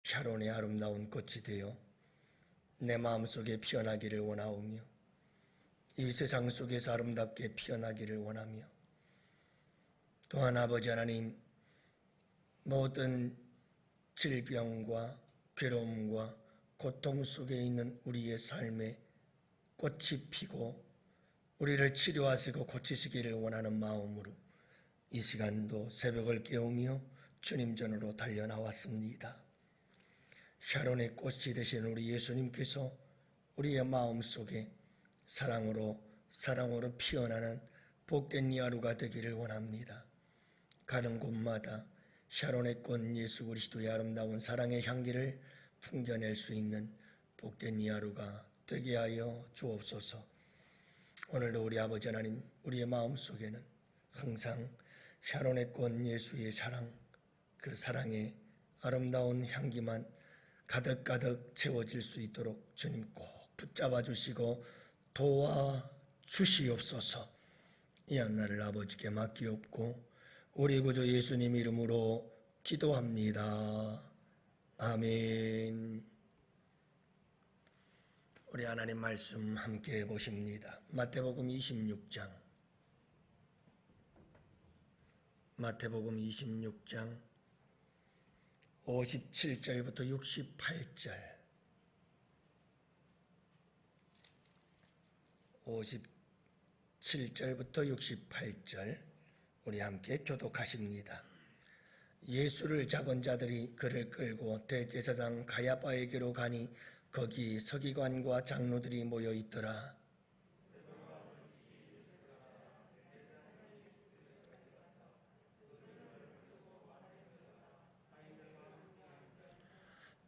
샤론의 아름다운 꽃이 되어 내 마음속에 피어나기를 원하오며 이 세상 속에서 아름답게 피어나기를 원하며, 또한 아버지 하나님, 모든 질병과 괴로움과 고통 속에 있는 우리의 삶에 꽃이 피고 우리를 치료하시고 고치시기를 원하는 마음으로 이 시간도 새벽을 깨우며 주님 전으로 달려나왔습니다. 샤론의 꽃이 되신 우리 예수님께서 우리의 마음속에 사랑으로 피어나는 복된 이 하루가 되기를 원합니다. 가는 곳마다 샤론의 꽃 예수 그리스도의 아름다운 사랑의 향기를 풍겨낼 수 있는 복된 이 하루가 되게 하여 주옵소서. 오늘도 우리 아버지 하나님, 우리의 마음속에는 항상 샤론의 꽃 예수의 사랑, 그 사랑의 아름다운 향기만 가득가득 채워질 수 있도록 주님 꼭 붙잡아 주시고 도와주시옵소서. 이 한날을 아버지께 맡기옵고 우리 구주 예수님 이름으로 기도합니다. 아멘. 우리 하나님 말씀 함께 보십니다. 마태복음 26장 57절부터 68절, 57절부터 68절 우리 함께 교독하십니다. 예수를 잡은 자들이 그를 끌고 대제사장 가야바에게로 가니 거기 서기관과 장로들이 모여 있더라.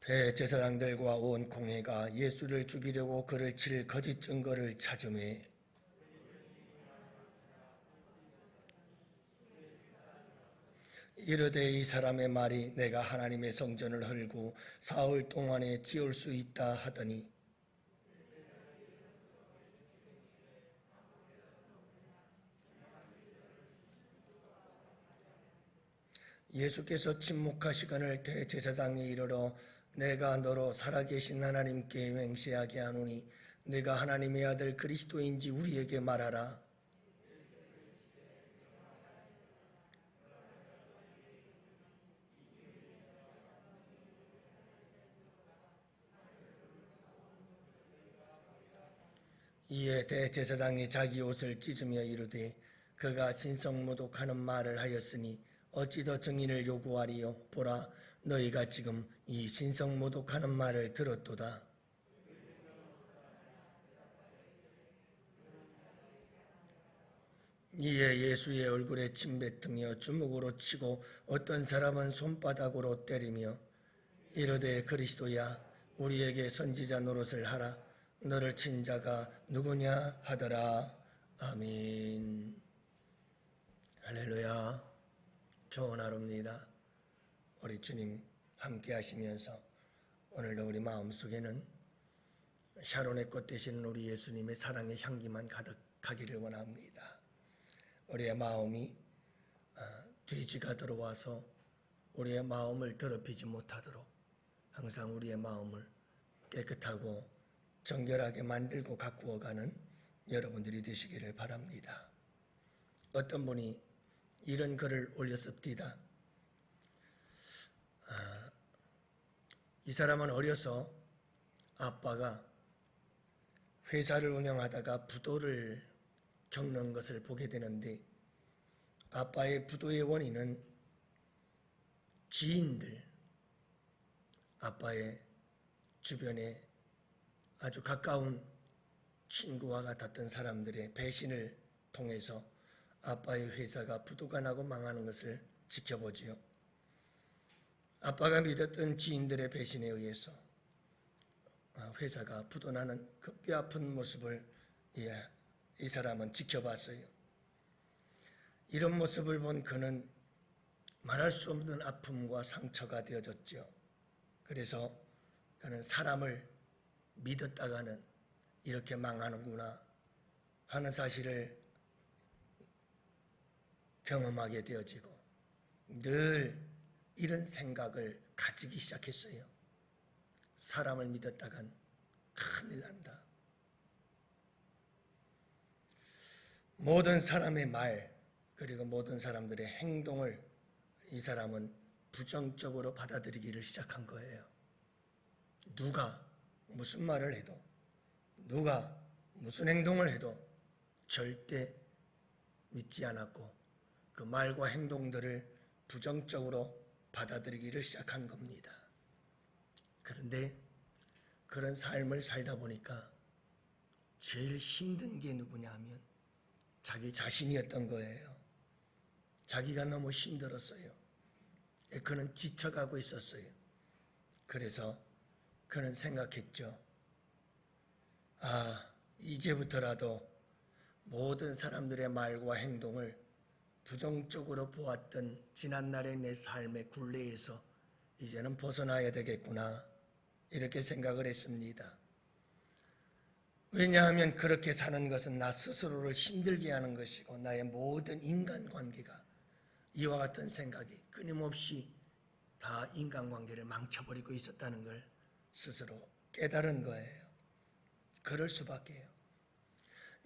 대제사장들과 온 공회가 예수를 죽이려고 그를 칠 거짓 증거를 찾으매 이르되 이 사람의 말이 내가 하나님의 성전을 헐고 사흘 동안에 지을 수 있다 하더니 예수께서 침묵하시거늘 대제사장이 이르러 내가 너로 살아계신 하나님께 맹세하게 하노니 내가 하나님의 아들 그리스도인지 우리에게 말하라. 이에 대제사장이 자기 옷을 찢으며 이르되 그가 신성모독하는 말을 하였으니 어찌 더 증인을 요구하리요? 보라, 너희가 지금 이 신성모독하는 말을 들었도다. 이에 예수의 얼굴에 침 뱉으며 주먹으로 치고 어떤 사람은 손바닥으로 때리며 이르되 그리스도야 우리에게 선지자 노릇을 하라. 너를 친 자가 누구냐 하더라. 아멘. 할렐루야. 좋은 하루입니다. 우리 주님 함께 하시면서 오늘도 우리 마음속에는 샤론의 꽃 되시는 우리 예수님의 사랑의 향기만 가득하기를 원합니다. 우리의 마음이 돼지가 들어와서 우리의 마음을 더럽히지 못하도록 항상 우리의 마음을 깨끗하고 정결하게 만들고 가꾸어가는 여러분들이 되시기를 바랍니다. 어떤 분이 이런 글을 올렸습니다. 이 사람은 어려서 아빠가 회사를 운영하다가 부도를 겪는 것을 보게 되는데 아빠의 부도의 원인은 지인들, 아빠의 주변에 아주 가까운 친구와 같았던 사람들의 배신을 통해서 아빠의 회사가 부도가 나고 망하는 것을 지켜보지요. 아빠가 믿었던 지인들의 배신에 의해서 회사가 부도나는 그 뼈아픈 모습을 이 사람은 지켜봤어요. 이런 모습을 본 그는 말할 수 없는 아픔과 상처가 되어졌죠. 그래서 그는 사람을 믿었다가는 이렇게 망하는구나 하는 사실을 경험하게 되어지고 늘 이런 생각을 가지기 시작했어요. 사람을 믿었다간 큰일 난다. 모든 사람의 말 그리고 모든 사람들의 행동을 이 사람은 부정적으로 받아들이기를 시작한 거예요. 누가 무슨 말을 해도 누가 무슨 행동을 해도 절대 믿지 않았고 그 말과 행동들을 부정적으로 받아들이기를 시작한 겁니다. 그런데 그런 삶을 살다 보니까 제일 힘든 게 누구냐 하면 자기 자신이었던 거예요. 자기가 너무 힘들었어요. 그는 지쳐가고 있었어요. 그래서 그는 생각했죠. 이제부터라도 모든 사람들의 말과 행동을 부정적으로 보았던 지난날의 내 삶의 굴레에서 이제는 벗어나야 되겠구나 이렇게 생각을 했습니다. 왜냐하면 그렇게 사는 것은 나 스스로를 힘들게 하는 것이고 나의 모든 인간관계가 이와 같은 생각이 끊임없이 다 인간관계를 망쳐버리고 있었다는 걸 스스로 깨달은 거예요. 그럴 수밖에요.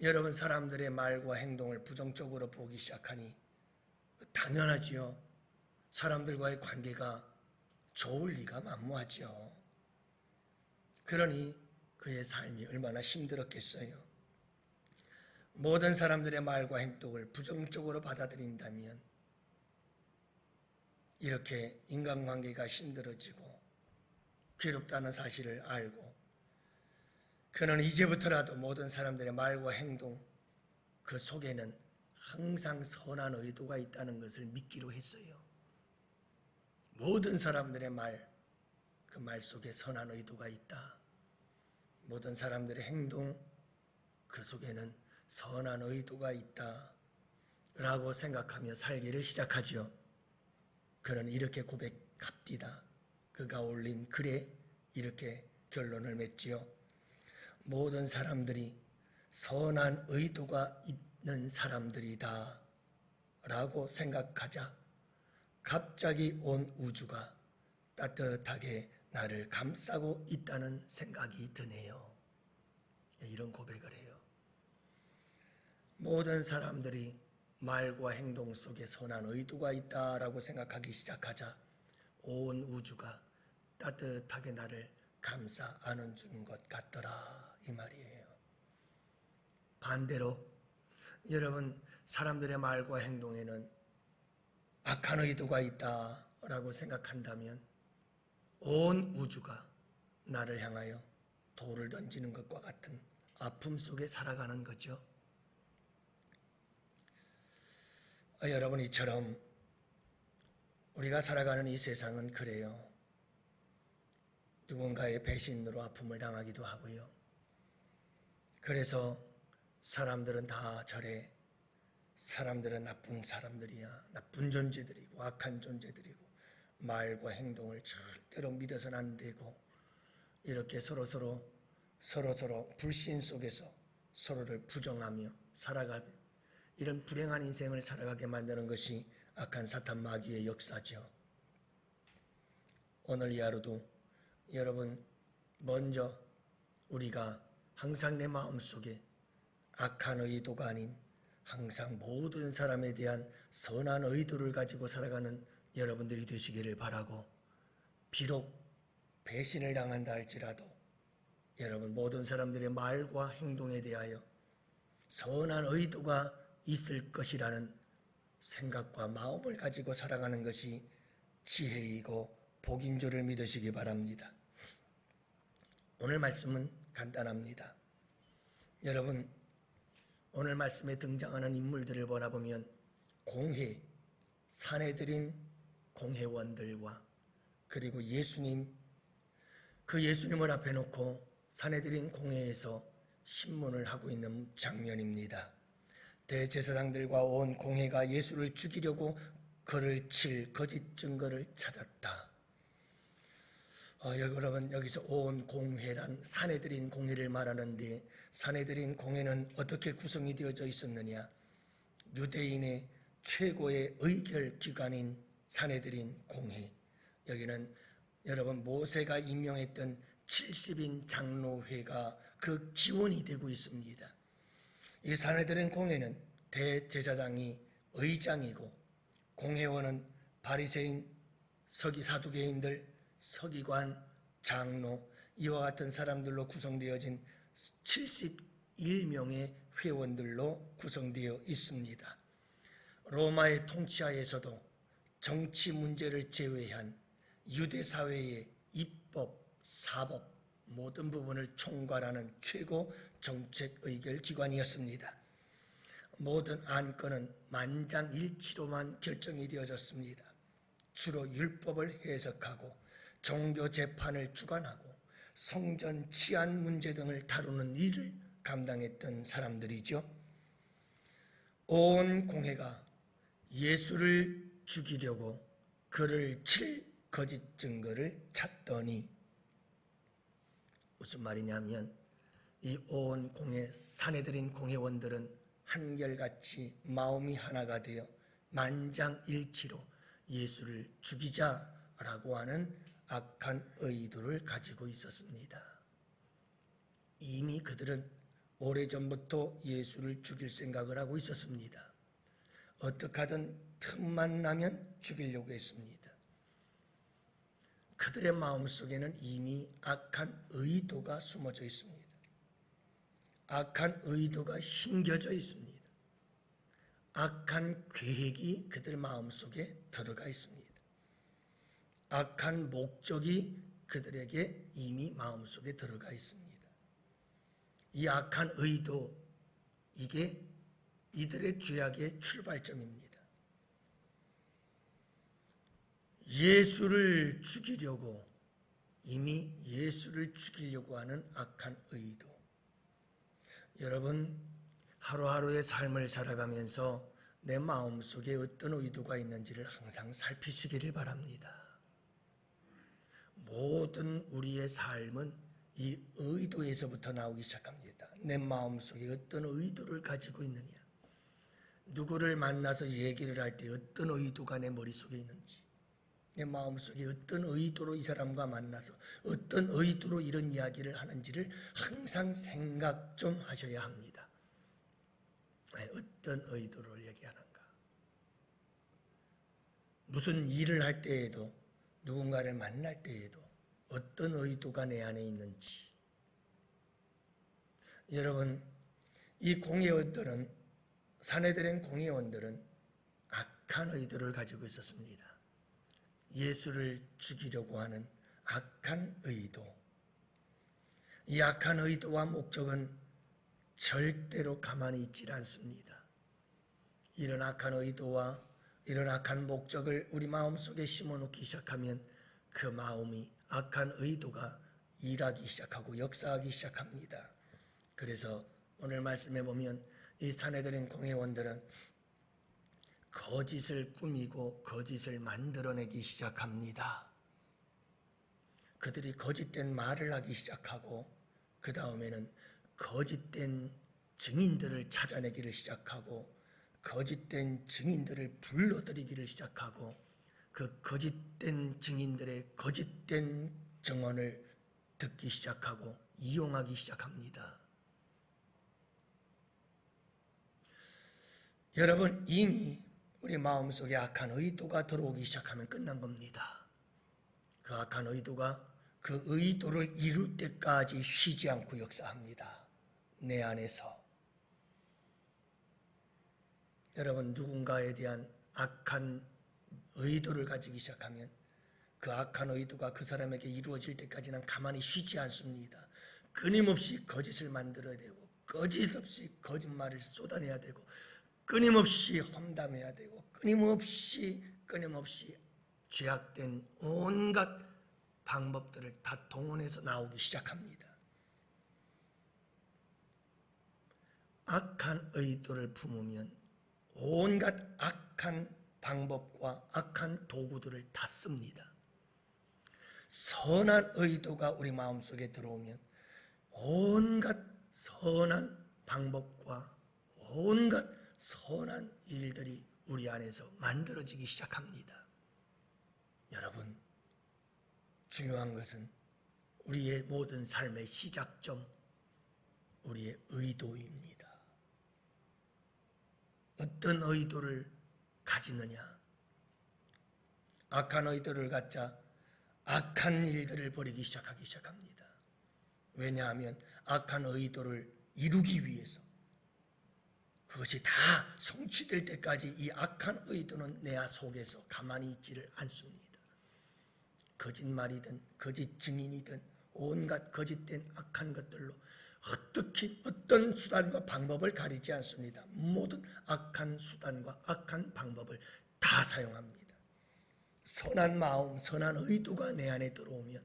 여러분 사람들의 말과 행동을 부정적으로 보기 시작하니 당연하지요. 사람들과의 관계가 좋을 리가 만무하지요. 그러니 그의 삶이 얼마나 힘들었겠어요. 모든 사람들의 말과 행동을 부정적으로 받아들인다면 이렇게 인간관계가 힘들어지고 괴롭다는 사실을 알고 그는 이제부터라도 모든 사람들의 말과 행동 그 속에는 항상 선한 의도가 있다는 것을 믿기로 했어요. 모든 사람들의 말, 그 말 속에 선한 의도가 있다. 모든 사람들의 행동, 그 속에는 선한 의도가 있다. 라고 생각하며 살기를 시작하지요. 그는 이렇게 고백합디다. 그가 올린 글에 이렇게 결론을 맺지요. 모든 사람들이 선한 의도가 있는 사람들이다 라고 생각하자 갑자기 온 우주가 따뜻하게 나를 감싸고 있다는 생각이 드네요. 이런 고백을 해요. 모든 사람들이 말과 행동 속에 선한 의도가 있다라고 생각하기 시작하자 온 우주가 따뜻하게 나를 감싸 안아주는 것 같더라 이 말이에요. 반대로 여러분 사람들의 말과 행동에는 악한 의도가 있다라고 생각한다면 온 우주가 나를 향하여 돌을 던지는 것과 같은 아픔 속에 살아가는 거죠. 여러분 이처럼 우리가 살아가는 이 세상은 그래요. 누군가의 배신으로 아픔을 당하기도 하고요. 그래서 사람들은 다 저래. 사람들은 나쁜 사람들이야. 나쁜 존재들이고 악한 존재들이고 말과 행동을 절대로 믿어서는 안 되고 이렇게 서로서로 불신 속에서 서로를 부정하며 살아가는 이런 불행한 인생을 살아가게 만드는 것이 악한 사탄 마귀의 역사죠. 오늘 이 하루도 여러분 먼저 우리가 항상 내 마음속에 악한 의도가 아닌 항상 모든 사람에 대한 선한 의도를 가지고 살아가는 여러분들이 되시기를 바라고 비록 배신을 당한다 할지라도 여러분 모든 사람들의 말과 행동에 대하여 선한 의도가 있을 것이라는 생각과 마음을 가지고 살아가는 것이 지혜이고 복인 줄을 믿으시기 바랍니다. 오늘 말씀은 간단합니다. 여러분 오늘 말씀에 등장하는 인물들을 보라보면 공회, 사내들인 공회원들과 그리고 예수님, 그 예수님을 앞에 놓고 사내들인 공회에서 신문을 하고 있는 장면입니다. 대제사장들과 온 공회가 예수를 죽이려고 그를 칠 거짓 증거를 찾았다. 여러분 여기서 온 공회란 사내들인 공회를 말하는데 사내들인 공회는 어떻게 구성이 되어져 있었느냐? 유대인의 최고의 의결 기관인 사내들인 공회. 여기는 여러분 모세가 임명했던 70인 장로회가 그 기원이 되고 있습니다. 이 사내들인 공회는 대제사장이 의장이고 공회원은 바리새인, 사두개인들, 서기관, 장로 이와 같은 사람들로 구성되어진 71명의 회원들로 구성되어 있습니다. 로마의 통치하에서도 정치 문제를 제외한 유대 사회의 입법, 사법 모든 부분을 총괄하는 최고 정책 의결 기관이었습니다. 모든 안건은 만장일치로만 결정이 되어졌습니다. 주로 율법을 해석하고 종교 재판을 주관하고 성전 치안 문제 등을 다루는 일을 감당했던 사람들이죠. 온 공회가 예수를 죽이려고 그를 칠 거짓 증거를 찾더니, 무슨 말이냐면 이 온 공회 사내들인 공회원들은 한결같이 마음이 하나가 되어 만장일치로 예수를 죽이자라고 하는 악한 의도를 가지고 있었습니다. 이미 그들은 오래전부터 예수를 죽일 생각을 하고 있었습니다. 어떻게 하든 틈만 나면 죽이려고 했습니다. 그들의 마음속에는 이미 악한 의도가 숨어져 있습니다. 악한 의도가 심겨져 있습니다. 악한 계획이 그들 마음속에 들어가 있습니다. 악한 목적이 그들에게 이미 마음속에 들어가 있습니다. 이 악한 의도, 이게 이들의 죄악의 출발점입니다. 예수를 죽이려고, 이미 예수를 죽이려고 하는 악한 의도. 여러분, 하루하루의 삶을 살아가면서 내 마음속에 어떤 의도가 있는지를 항상 살피시기를 바랍니다. 모든 우리의 삶은 이 의도에서부터 나오기 시작합니다. 내 마음속에 어떤 의도를 가지고 있느냐, 누구를 만나서 얘기를 할 때 어떤 의도가 내 머릿속에 있는지, 내 마음속에 어떤 의도로 이 사람과 만나서 어떤 의도로 이런 이야기를 하는지를 항상 생각 좀 하셔야 합니다. 어떤 의도를 얘기하는가, 무슨 일을 할 때에도, 누군가를 만날 때에도 어떤 의도가 내 안에 있는지. 여러분, 이 공회원들은, 사내들인 공회원들은 악한 의도를 가지고 있었습니다. 예수를 죽이려고 하는 악한 의도. 이 악한 의도와 목적은 절대로 가만히 있지 않습니다. 이런 악한 의도와 이런 악한 목적을 우리 마음속에 심어놓기 시작하면 그 마음이, 악한 의도가 일하기 시작하고 역사하기 시작합니다. 그래서 오늘 말씀해 보면 이 사내들인 공회원들은 거짓을 꾸미고 거짓을 만들어내기 시작합니다. 그들이 거짓된 말을 하기 시작하고 그 다음에는 거짓된 증인들을 찾아내기를 시작하고 거짓된 증인들을 불러들이기를 시작하고 그 거짓된 증인들의 거짓된 증언을 듣기 시작하고 이용하기 시작합니다. 여러분, 이미 우리 마음속에 악한 의도가 들어오기 시작하면 끝난 겁니다. 그 악한 의도가 그 의도를 이룰 때까지 쉬지 않고 역사합니다. 내 안에서. 여러분, 누군가에 대한 악한 의도를 가지기 시작하면 그 악한 의도가 그 사람에게 이루어질 때까지는 가만히 쉬지 않습니다. 끊임없이 거짓을 만들어야 되고 거짓없이 거짓말을 쏟아내야 되고 끊임없이 험담해야 되고 끊임없이 죄악된 온갖 방법들을 다 동원해서 나오기 시작합니다. 악한 의도를 품으면 온갖 악한 방법과 악한 도구들을 다 씁니다. 선한 의도가 우리 마음속에 들어오면 온갖 선한 방법과 온갖 선한 일들이 우리 안에서 만들어지기 시작합니다. 여러분, 중요한 것은 우리의 모든 삶의 시작점, 우리의 의도입니다. 어떤 의도를 가지느냐? 악한 의도를 갖자 악한 일들을 벌이기 시작합니다. 왜냐하면 악한 의도를 이루기 위해서 그것이 다 성취될 때까지 이 악한 의도는 내 속에서 가만히 있지를 않습니다. 거짓말이든 거짓 증인이든 온갖 거짓된 악한 것들로 어떻게 어떤 수단과 방법을 가리지 않습니다. 모든 악한 수단과 악한 방법을 다 사용합니다. 선한 마음, 선한 의도가 내 안에 들어오면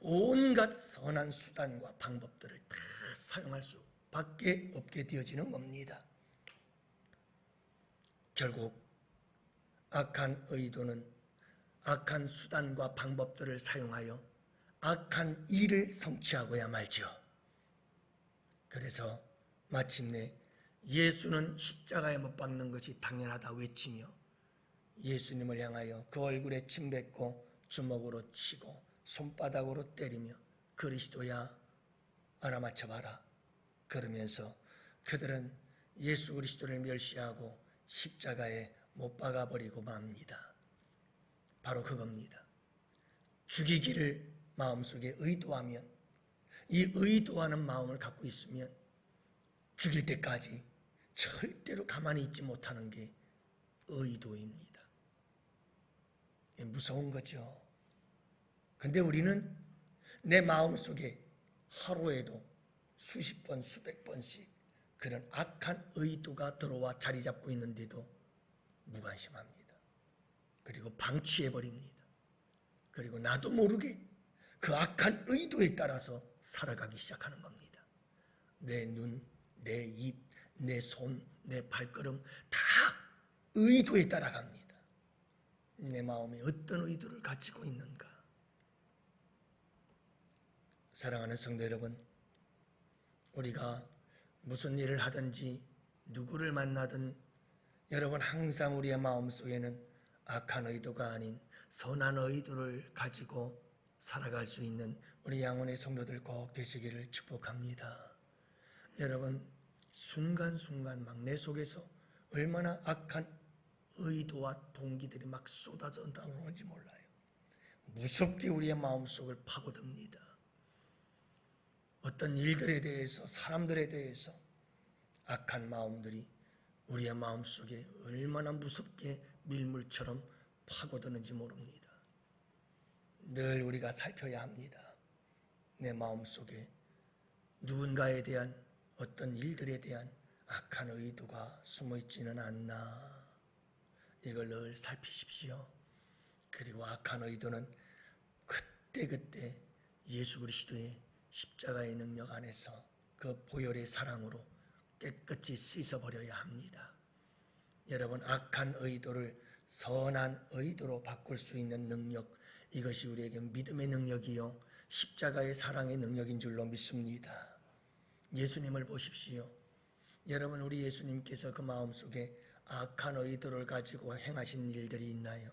온갖 선한 수단과 방법들을 다 사용할 수밖에 없게 되어지는 겁니다. 결국 악한 의도는 악한 수단과 방법들을 사용하여 악한 일을 성취하고야 말지요. 그래서 마침내 예수는 십자가에 못 박는 것이 당연하다 외치며 예수님을 향하여 그 얼굴에 침 뱉고 주먹으로 치고 손바닥으로 때리며 그리스도야 알아맞혀봐라. 그러면서 그들은 예수 그리스도를 멸시하고 십자가에 못 박아버리고 맙니다. 바로 그겁니다. 죽이기를 마음속에 의도하면, 이 의도하는 마음을 갖고 있으면 죽일 때까지 절대로 가만히 있지 못하는 게 의도입니다. 무서운 거죠. 근데 우리는 내 마음속에 하루에도 수십 번, 수백 번씩 그런 악한 의도가 들어와 자리 잡고 있는데도 무관심합니다. 그리고 방치해버립니다. 그리고 나도 모르게 그 악한 의도에 따라서 살아가기 시작하는 겁니다. 내 눈, 내 입, 내 손, 내 발걸음 다 의도에 따라갑니다. 내 마음에 어떤 의도를 가지고 있는가? 사랑하는 성도 여러분, 우리가 무슨 일을 하든지 누구를 만나든 여러분 항상 우리의 마음속에는 악한 의도가 아닌 선한 의도를 가지고 살아갈 수 있는 우리 양원의 성도들 꼭 되시기를 축복합니다. 여러분 순간순간 막 내 속에서 얼마나 악한 의도와 동기들이 막 쏟아져 나오는지 몰라요. 무섭게 우리의 마음속을 파고듭니다. 어떤 일들에 대해서, 사람들에 대해서 악한 마음들이 우리의 마음속에 얼마나 무섭게 밀물처럼 파고드는지 모릅니다. 늘 우리가 살펴야 합니다. 내 마음속에 누군가에 대한 어떤 일들에 대한 악한 의도가 숨어있지는 않나, 이걸 늘 살피십시오. 그리고 악한 의도는 그때그때 예수 그리스도의 십자가의 능력 안에서 그 보혈의 사랑으로 깨끗이 씻어버려야 합니다. 여러분 악한 의도를 선한 의도로 바꿀 수 있는 능력, 이것이 우리에게 믿음의 능력이요 십자가의 사랑의 능력인 줄로 믿습니다. 예수님을 보십시오. 여러분 우리 예수님께서 그 마음속에 악한 의도를 가지고 행하신 일들이 있나요?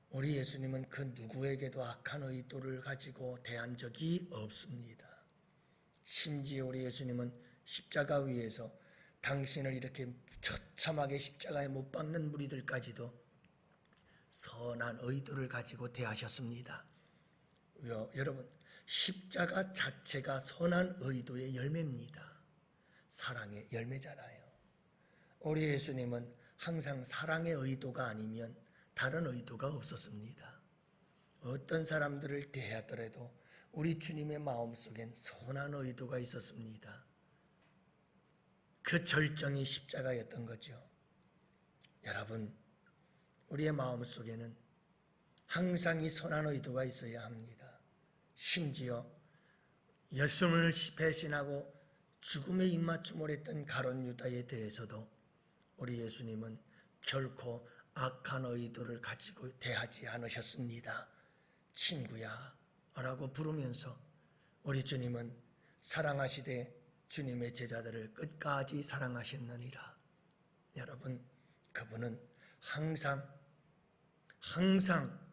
우리 예수님은 그 누구에게도 악한 의도를 가지고 대한 적이 없습니다. 심지어 우리 예수님은 십자가 위에서 당신을 이렇게 처참하게 십자가에 못 박는 무리들까지도 선한 의도를 가지고 대하셨습니다. 여러분 십자가 자체가 선한 의도의 열매입니다. 사랑의 열매잖아요. 우리 예수님은 항상 사랑의 의도가 아니면 다른 의도가 없었습니다. 어떤 사람들을 대하더라도 우리 주님의 마음속엔 선한 의도가 있었습니다. 그 절정이 십자가였던 거죠. 여러분 우리의 마음속에는 항상 이 선한 의도가 있어야 합니다. 심지어 예수님을 배신하고 죽음에 입맞춤을 했던 가룟 유다에 대해서도 우리 예수님은 결코 악한 의도를 가지고 대하지 않으셨습니다. 친구야 라고 부르면서 우리 주님은 사랑하시되 주님의 제자들을 끝까지 사랑하셨느니라. 여러분 그분은 항상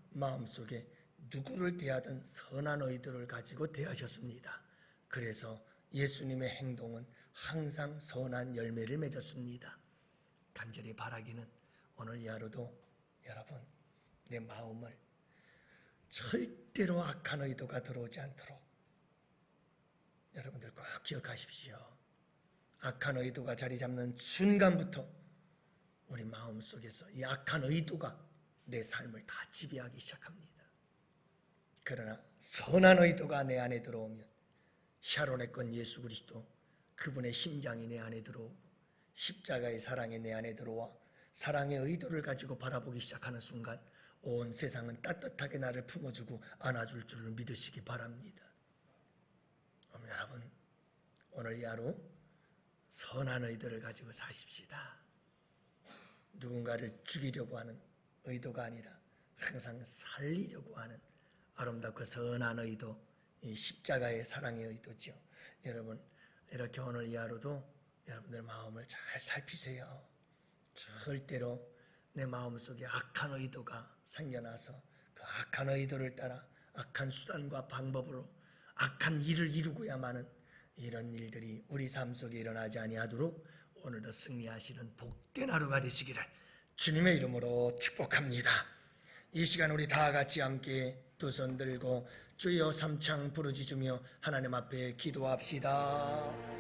마음속에 누구를 대하든 선한 의도를 가지고 대하셨습니다. 그래서 예수님의 행동은 항상 선한 열매를 맺었습니다. 간절히 바라기는 오늘 이 하루도 여러분 내 마음을 절대로 악한 의도가 들어오지 않도록 여러분들 꼭 기억하십시오. 악한 의도가 자리 잡는 순간부터 우리 마음속에서 이 악한 의도가 내 삶을 다 지배하기 시작합니다. 그러나 선한 의도가 내 안에 들어오면 샤론의 건 예수 그리스도 그분의 심장이 내 안에 들어오고 십자가의 사랑이 내 안에 들어와 사랑의 의도를 가지고 바라보기 시작하는 순간 온 세상은 따뜻하게 나를 품어주고 안아줄 줄을 믿으시기 바랍니다. 여러분 오늘 이 하루 선한 의도를 가지고 사십시다. 누군가를 죽이려고 하는 의도가 아니라 항상 살리려고 하는 아름답고 선한 의도, 이 십자가의 사랑의 의도죠. 여러분 이렇게 오늘 이 하루도 여러분들 마음을 잘 살피세요. 절대로 내 마음속에 악한 의도가 생겨나서 그 악한 의도를 따라 악한 수단과 방법으로 악한 일을 이루고야만은 이런 일들이 우리 삶 속에 일어나지 아니하도록 오늘도 승리하시는 복된 하루가 되시기를 주님의 이름으로 축복합니다. 이 시간 우리 다 같이 함께 두 손 들고 주여 삼창 부르짖으며 하나님 앞에 기도합시다.